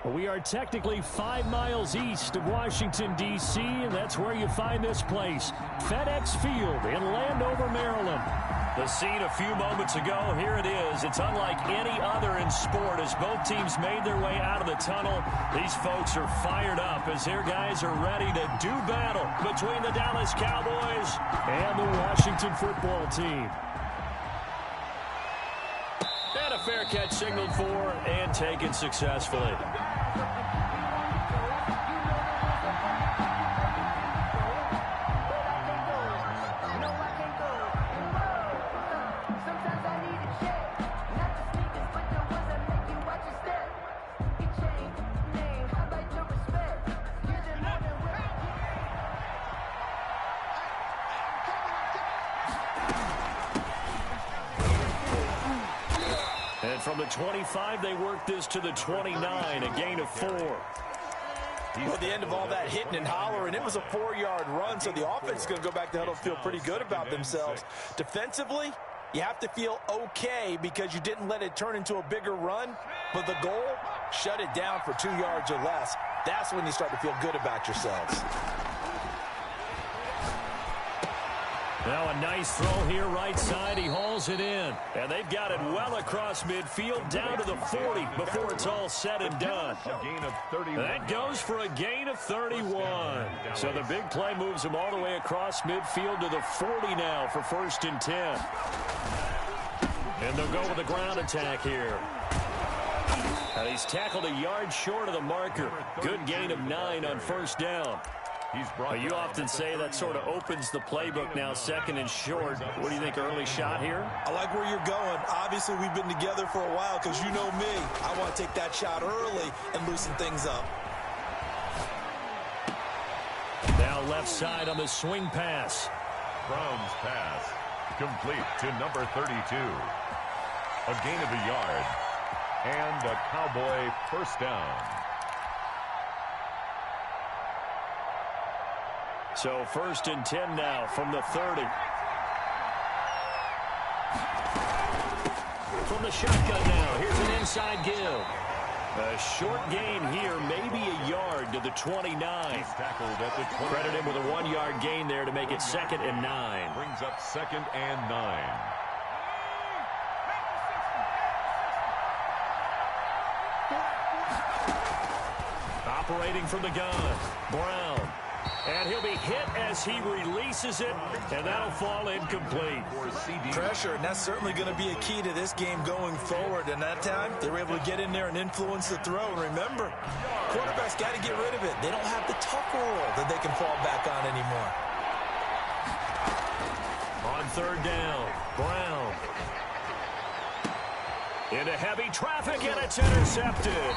We are technically 5 miles east of Washington, D.C., and that's where you find this place, FedEx Field in Landover, Maryland. The scene a few moments ago, here it is. It's unlike any other in sport as both teams made their way out of the tunnel. These folks are fired up as their guys are ready to do battle between the Dallas Cowboys and the Washington football team. And a fair catch signaled for and taken successfully. From the 25, they worked this to the 29, a gain of 4. Well, at the end of all that hitting and hollering, it was a 4-yard run, so the offense is going to go back to huddle and feel pretty good about themselves. Defensively, you have to feel okay because you didn't let it turn into a bigger run, but the goal, shut it down for 2 yards or less. That's when you start to feel good about yourselves. Now a nice throw here right side. He hauls it in. And they've got it well across midfield down to the 40 before it's all said and done. A gain of 31. That goes for a gain of 31. So the big play moves him all the way across midfield to the 40 now for 1st and 10. And they'll go with a ground attack here. And he's tackled a yard short of the marker. Good gain of 9 on 1st down. You often say that sort of opens the playbook now, 2nd and short. What do you think, early shot here? I like where you're going. Obviously, we've been together for a while because you know me. I want to take that shot early and loosen things up. Now left side on the swing pass. Brown's pass complete to number 32. A gain of a yard. And a Cowboy 1st down. So 1st and 10 now from the 30. From the shotgun now, here's an inside give. A short gain here, maybe a yard to the 29. He's tackled at the 20. Credit him with a 1-yard gain there to make it 2nd and 9. Brings up 2nd and 9. Operating from the gun, Brown. And he'll be hit as he releases it, and that'll fall incomplete. Pressure, and that's certainly going to be a key to this game going forward. And that time, they were able to get in there and influence the throw. And remember, quarterbacks got to get rid of it. They don't have the tuck roll that they can fall back on anymore. On 3rd down, Brown. Into heavy traffic, and it's intercepted.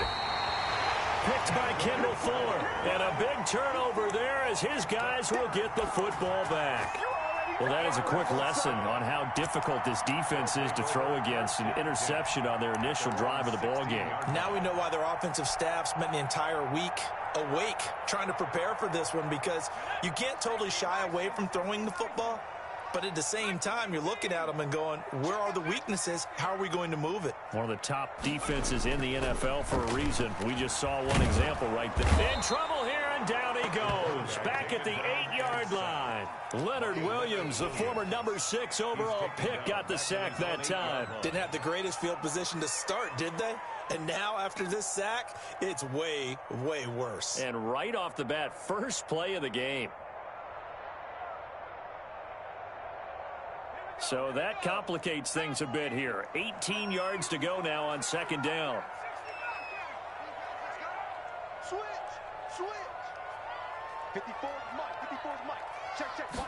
Picked by Kendall Fuller. And a big turnover there as his guys will get the football back. Well, that is a quick lesson on how difficult this defense is to throw against. An interception on their initial drive of the ballgame. Now we know why their offensive staff spent the entire week awake trying to prepare for this one, because you can't totally shy away from throwing the football. But at the same time, you're looking at them and going, where are the weaknesses? How are we going to move it? One of the top defenses in the NFL for a reason. We just saw one example right there. In trouble here, and down he goes. Back at the 8-yard line. Leonard Williams, the former number 6 overall pick, got the sack that time. Didn't have the greatest field position to start, did they? And now, after this sack, it's way, way worse. And right off the bat, first play of the game. So that complicates things a bit here. 18 yards to go now on 2nd down. Switch. 54 Mike. Check, Mike.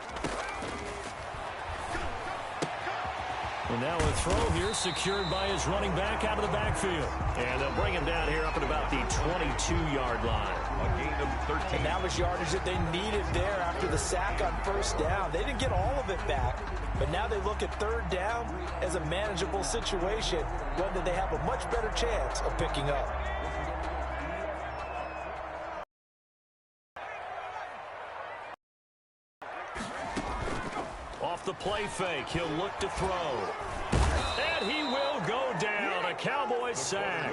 And now a throw here secured by his running back out of the backfield. And they'll bring him down here up at about the 22-yard line. A gain of 13. And that was yardage that they needed there after the sack on 1st down. They didn't get all of it back, but now they look at 3rd down as a manageable situation, one that they have a much better chance of picking up. Off the play fake, he'll look to throw. And he will go down. A Cowboys sack.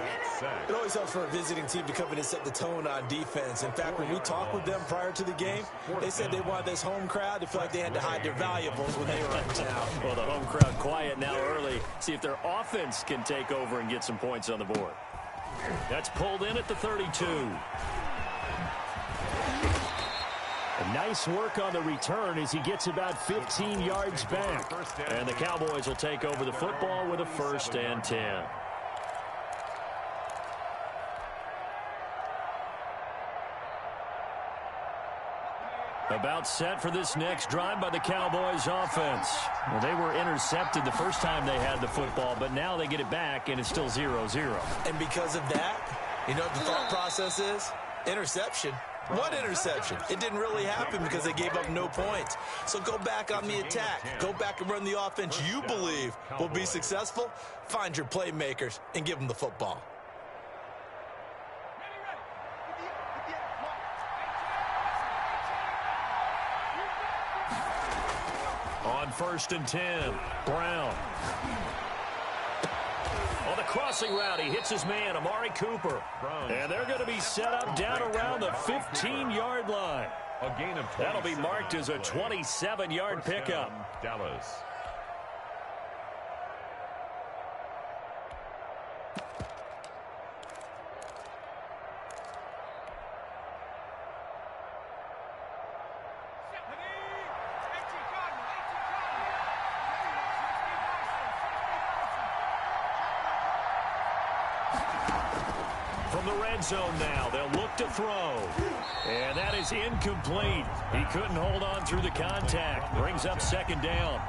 It always helps for a visiting team to come in and set the tone on defense. In fact, when we talked with them prior to the game, they said they wanted this home crowd to feel like they had to hide their valuables when they were in town. Well, the home crowd quiet now early. See if their offense can take over and get some points on the board. That's pulled in at the 32. A nice work on the return as he gets about 15 yards back. And the Cowboys will take over the football with a 1st and 10. About set for this next drive by the Cowboys offense. Well, they were intercepted the first time they had the football, but now they get it back, and it's still 0-0. And because of that, you know what the thought process is? Interception. What interception? It didn't really happen because they gave up no points. So go back on the attack. Go back and run the offense you believe will be successful. Find your playmakers and give them the football. On 1st and 10, Brown. On the crossing route, he hits his man, Amari Cooper. And they're going to be set up down around the 15-yard line. A gain of 27. That'll be marked as a 27-yard pickup. Dallas. From the red zone now, they'll look to throw. And that is incomplete. He couldn't hold on through the contact. Brings up 2nd down.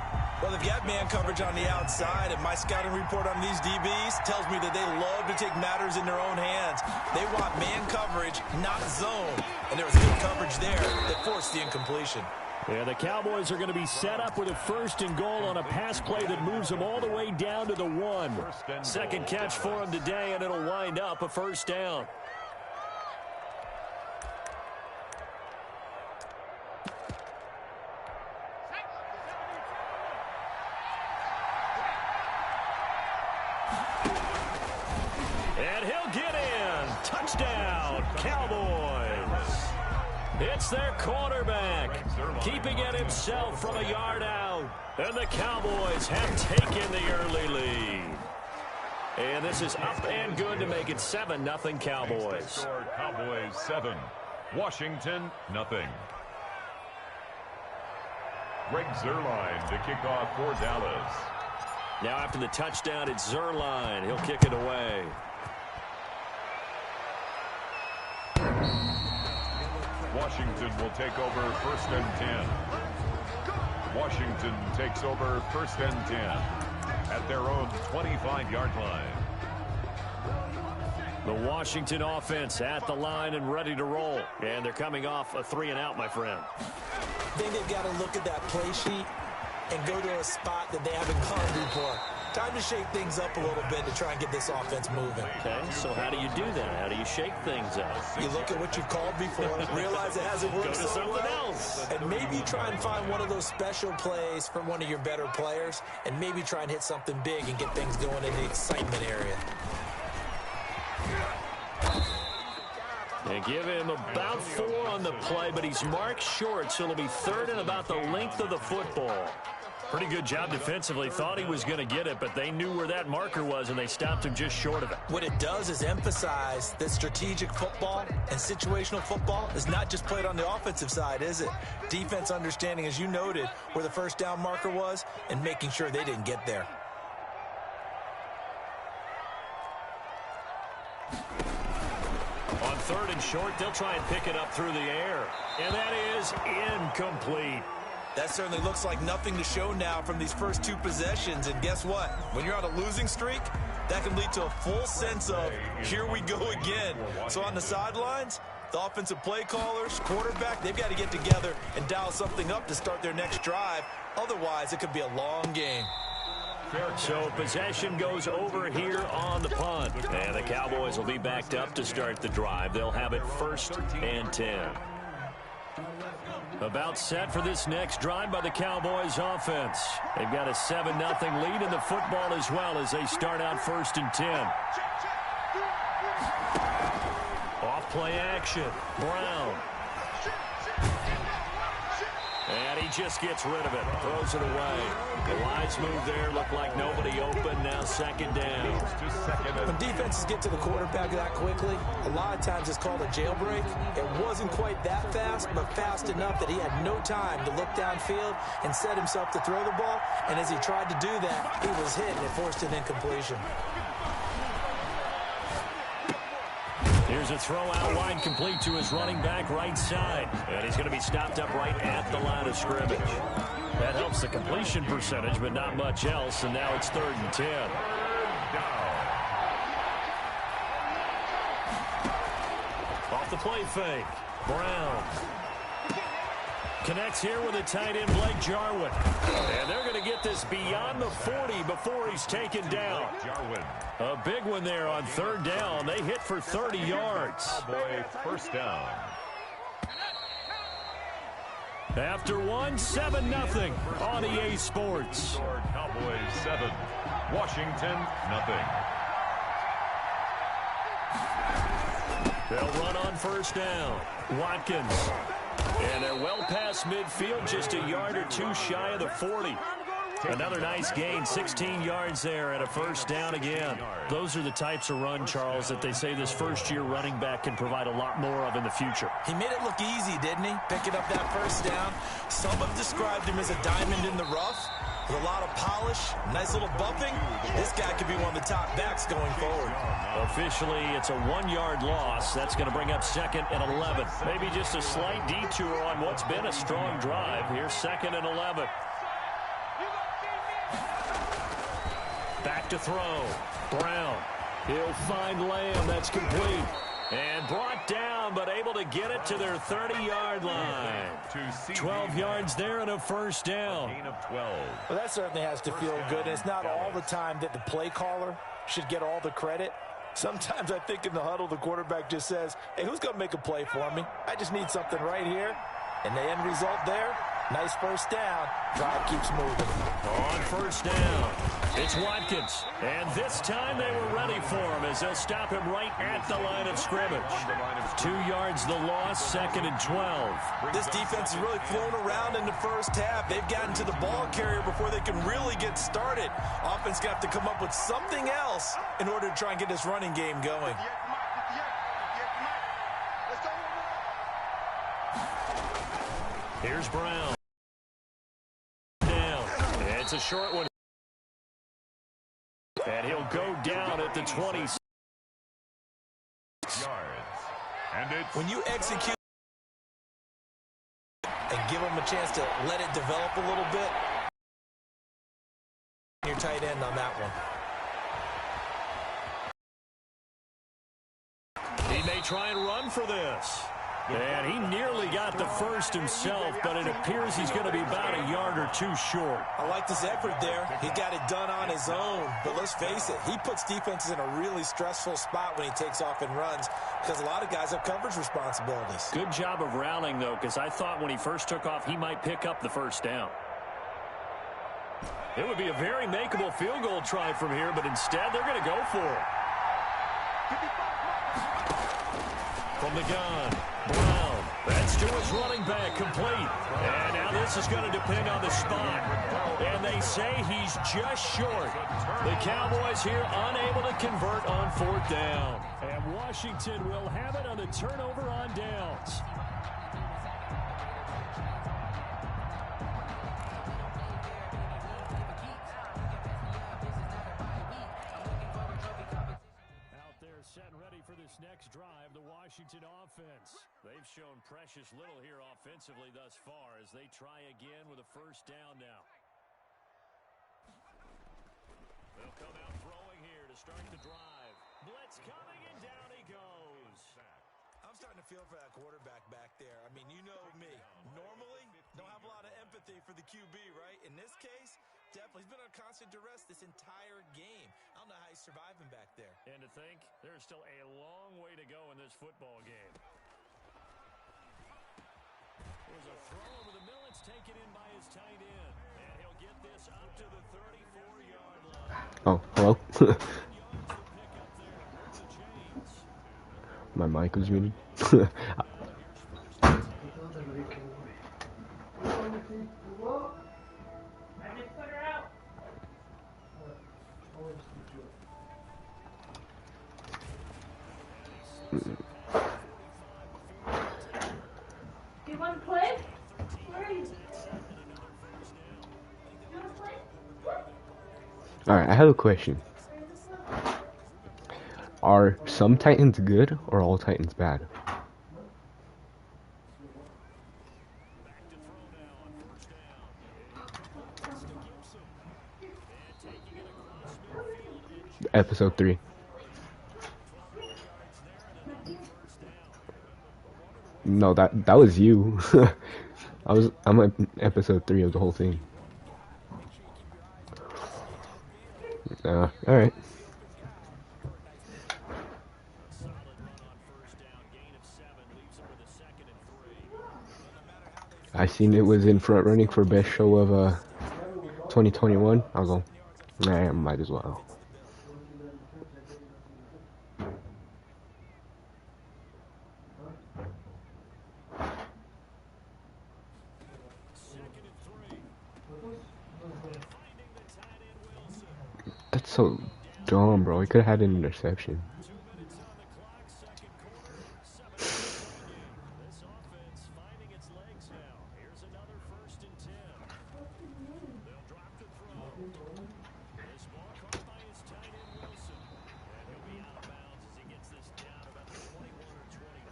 Well, they've got man coverage on the outside, and my scouting report on these DBs tells me that they love to take matters in their own hands. They want man coverage, not zone. And there was good coverage there that forced the incompletion. Yeah, the Cowboys are going to be set up with a 1st and goal on a pass play that moves them all the way down to the 1. Second catch for him today, and it'll wind up a 1st down. And he'll get in. Touchdown, Cowboys. It's their quarterback, keeping it himself from a yard out. And the Cowboys have taken the early lead. And this is up and good to make it 7-0 Cowboys. Cowboys 7, Washington 0. Greg Zuerlein to kick off for Dallas. Now after the touchdown, it's Zuerlein. He'll kick it away. Washington will take over 1st and 10. Washington takes over 1st and 10 at their own 25-yard line. The Washington offense at the line and ready to roll. And they're coming off a 3-and-out, my friend. I think they've got to look at that play sheet and go to a spot that they haven't gone before. Time to shake things up a little bit to try and get this offense moving. Okay, so how do you do that? How do you shake things up? You look at what you've called before, realize it hasn't worked Go to so something well, else. and maybe try and find one of those special plays from one of your better players, and maybe try and hit something big and get things going in the excitement area. They give him about 4 on the play, but he's marked short, so it'll be 3rd and about the length of the football. Pretty good job defensively. Thought he was going to get it, but they knew where that marker was, and they stopped him just short of it. What it does is emphasize that strategic football and situational football is not just played on the offensive side, is it? Defense understanding, as you noted, where the 1st down marker was and making sure they didn't get there. On 3rd and short, they'll try and pick it up through the air. And that is incomplete. That certainly looks like nothing to show now from these first 2 possessions. And guess what? When you're on a losing streak, that can lead to a full sense of, here we go again. So on the sidelines, the offensive play callers, quarterback, they've got to get together and dial something up to start their next drive. Otherwise, it could be a long game. So possession goes over here on the punt. And the Cowboys will be backed up to start the drive. They'll have it 1st and 10. About set for this next drive by the Cowboys offense. They've got a 7-0 lead in the football as well as they start out 1st and 10. Play action. Brown. And he just gets rid of it. Throws it away. The wise move there. Looked like nobody open. Now second down. When defenses get to the quarterback that quickly, a lot of times it's called a jailbreak. It wasn't quite that fast, but fast enough that he had no time to look downfield and set himself to throw the ball. And as he tried to do that, he was hit and it forced an incompletion. Here's a throw out wide, complete to his running back right side. And he's going to be stopped up right at the line of scrimmage. That helps the completion percentage, but not much else. And now it's 3rd and 10. Off the play fake. Brown. Connects here with a tight end, Blake Jarwin. And they're going to get this beyond the 40 before he's taken down. A big one there on 3rd down. They hit for 30 yards. Cowboy first down. After one, 7-0 on EA Sports. Cowboys 7, Washington 0. They'll run on 1st down. Watkins. And they're well past midfield, just a yard or two shy of the 40. Another nice gain, 16 yards there and a 1st down again. Those are the types of run, Charles, that they say this first-year running back can provide a lot more of in the future. He made it look easy, didn't he? Picking up that 1st down. Some have described him as a diamond in the rough with a lot of polish, nice little bumping. This guy could be one of the top backs going forward. Officially, it's a 1-yard loss. That's going to bring up 2nd and 11. Maybe just a slight detour on what's been a strong drive. Here's 2nd and 11. Back to throw. Brown. He'll find Lamb. That's complete. And brought down, but able to get it to their 30-yard line. 12 yards there and a 1st down. Gain of 12. Well, that certainly has to feel good. And it's not all the time that the play caller should get all the credit. Sometimes I think in the huddle, the quarterback just says, hey, who's going to make a play for me? I just need something right here. And the end result there, nice 1st down. Drive keeps moving. On 1st down, it's Watkins. And this time they were ready for him as they'll stop him right at the line of scrimmage. 2 yards the loss, 2nd and 12. This defense has really flown around in the 1st half. They've gotten to the ball carrier before they can really get started. Offense going to have to come up with something else in order to try and get this running game going. Here's Brown. Down. It's a short one. And he'll go down at the 20. Yards. And it's when you execute and give them a chance to let it develop a little bit, your tight end on that one. He may try and run for this. And he nearly got the 1st himself, but it appears he's going to be about a yard or two short. I like this effort there. He got it done on his own. But let's face it, he puts defenses in a really stressful spot when he takes off and runs because a lot of guys have coverage responsibilities. Good job of rallying, though, because I thought when he first took off, he might pick up the 1st down. It would be a very makeable field goal try from here, but instead they're going to go for it. From the gun, Brown. That's to his running back, complete. And now this is going to depend on the spot. And they say he's just short. The Cowboys here unable to convert on 4th down. And Washington will have it on the turnover on downs. Next drive, the Washington offense. They've shown precious little here offensively thus far as they try again with a 1st down now. They'll come out throwing here to start the drive. Blitz coming, and down he goes. I'm starting to feel for that quarterback back there. I mean, you know me. Normally, don't have a lot of empathy for the QB, right? In this case, definitely. He's been under constant duress this entire game. I don't know how he's surviving back there. And to think, there's still a long way to go in this football game. There's a throw over the middle. It's taken in by his tight end. And he'll get this up to the 34-yard line. Oh, hello. My mic was muted. Do you want to play? Where are you? You want to play? Alright, I have a question. Are some Titans good or all Titans bad? Episode 3. No, that was you. I'm at episode 3 of the whole thing. Alright. I seen it was in front running for best show of 2021. I was like, nah, might as well. That's so dumb, bro. He could have had an interception.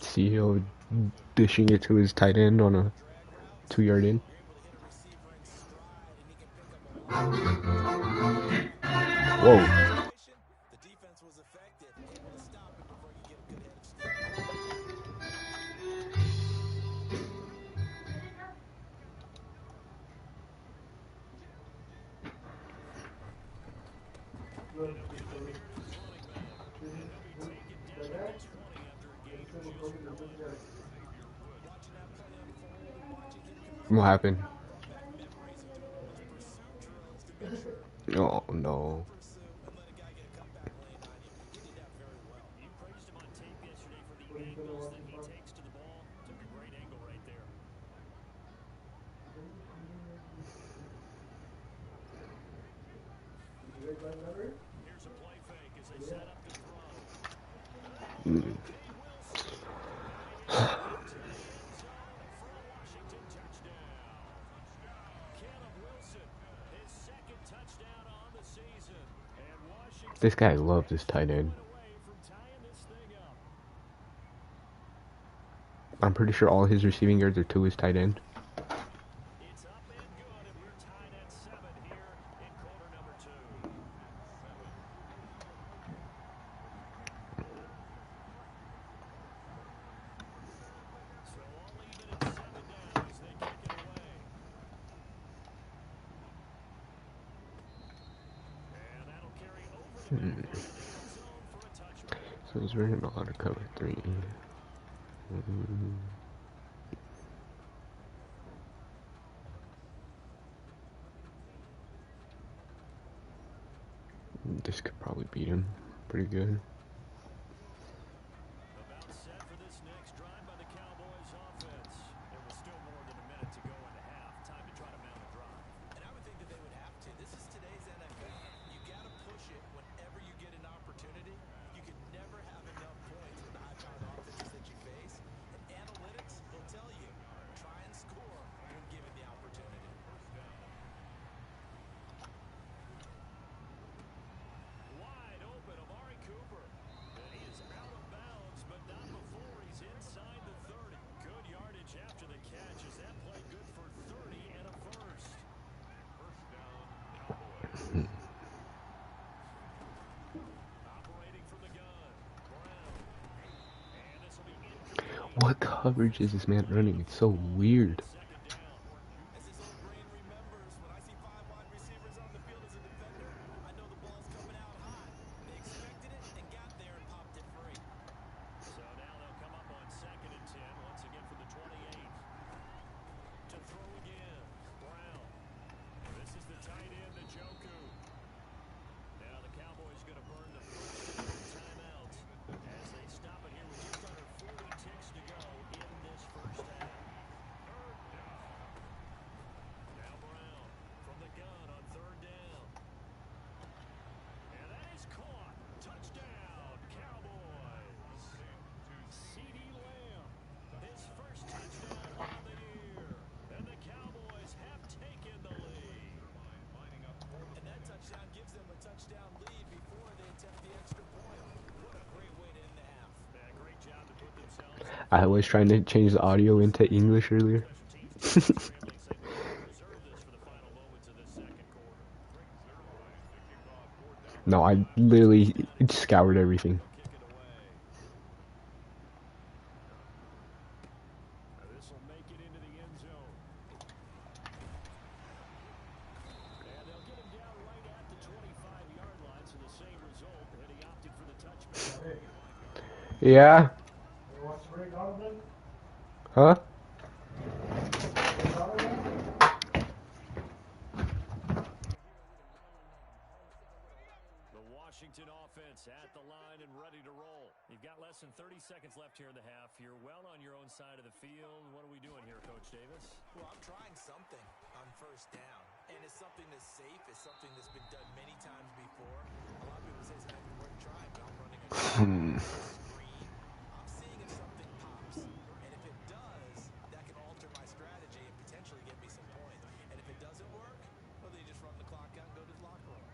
CEO dishing it to his tight end on a 2-yard in. Whoa. The defense was effective, able to stop it before you get a good head of steam. What happened? Oh no. This guy loves this tight end. I'm pretty sure all his receiving yards are to his tight end. So he's running a lot of cover 3. This could probably beat him pretty good. About set for this next drive by the Cowboys offense. There was still more than a minute to go in the half. Time to try to mount a drive. And I would think that they would have to. This is today's NFL. You got to push it whenever you get an opportunity. You can never have enough points with the high-powered offenses that you face. And analytics will tell you, try and score when given the opportunity. Wide open, Amari Cooper. And he is out of bounds, but not before he's inside the 30. Good yardage after the catch. Is that play good for 30 and a first? First down, Cowboys. Operating from the gun, Brown. And this will be incomplete. What coverage is this man running? It's so weird. Second down. As this old brain remembers, when I see 5 wide receivers on the field as a defender, I know the ball's coming out hot. They expected it and got there and popped it free. So now they'll come up on 2nd and 10, once again from the 28. To throw again, Brown. This is the tight end, Njoku. Now the Cowboys going to burn the first timeout as they stop it here with just under I was trying to change the audio into English earlier. No, I literally scoured everything. Yeah. Huh? Washington offense at the line and ready to roll. You've got less than 30 seconds left here in the half. You're well on your own side of the field. What are we doing here, Coach Davis? Well, I'm trying something on first down. And it's something that's safe. It's something that's been done many times before. A lot of people say it's not even worth trying, but I'm running a screen. I'm seeing if something pops. And if it does, that can alter my strategy and potentially get me some points. And if it doesn't work, well, then you just run the clock out and go to the locker room.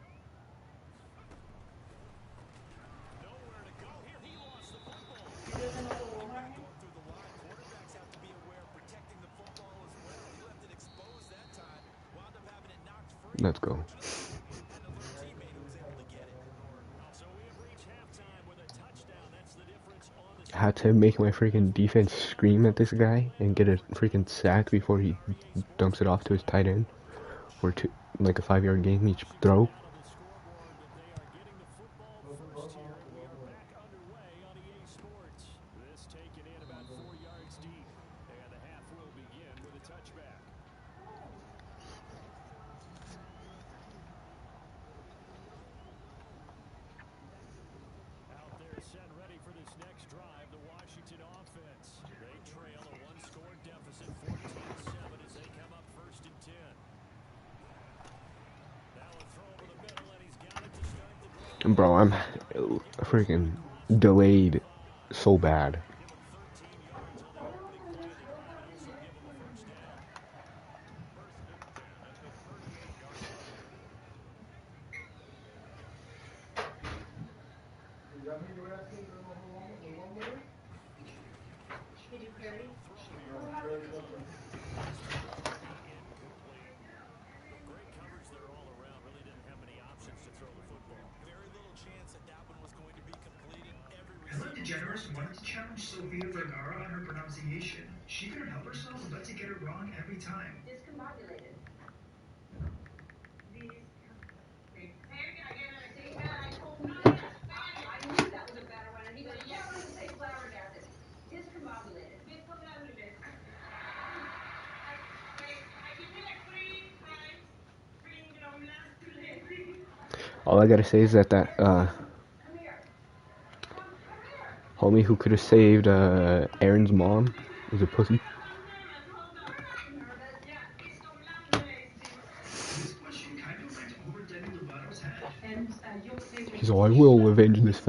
Nowhere to go here. He lost the football. Going through the line, quarterbacks have to be aware of protecting the football as well. He left it exposed that time, wound up having it knocked free. Let's go. Had an alert teammate who was able to get it. So we have reached halftime with a touchdown. That's the difference on the I had to make my freaking defense scream at this guy and get a freaking sack before he dumps it off to his tight end. For like a 5-yard gain each throw. Set ready for this next drive, the Washington offense. They trail a one-score deficit, 14-7 as they come up 1st and 10. Now a throw over the middle, and he's got it to start the drive. Bro, I'm freaking delayed so bad. DeGeneres wanted to challenge Sofia Vergara on her pronunciation. She couldn't help herself but to get it wrong every time. Discombobulated. I knew that was a better one. And he goes, yeah, I wanted to say flabbergasted. Discombobulated. Discombobulated. All I gotta say is that homie who could have saved Aaron's mom is a pussy. This question kind of went over Demi Lovato's head. He's all, I will avenge this family.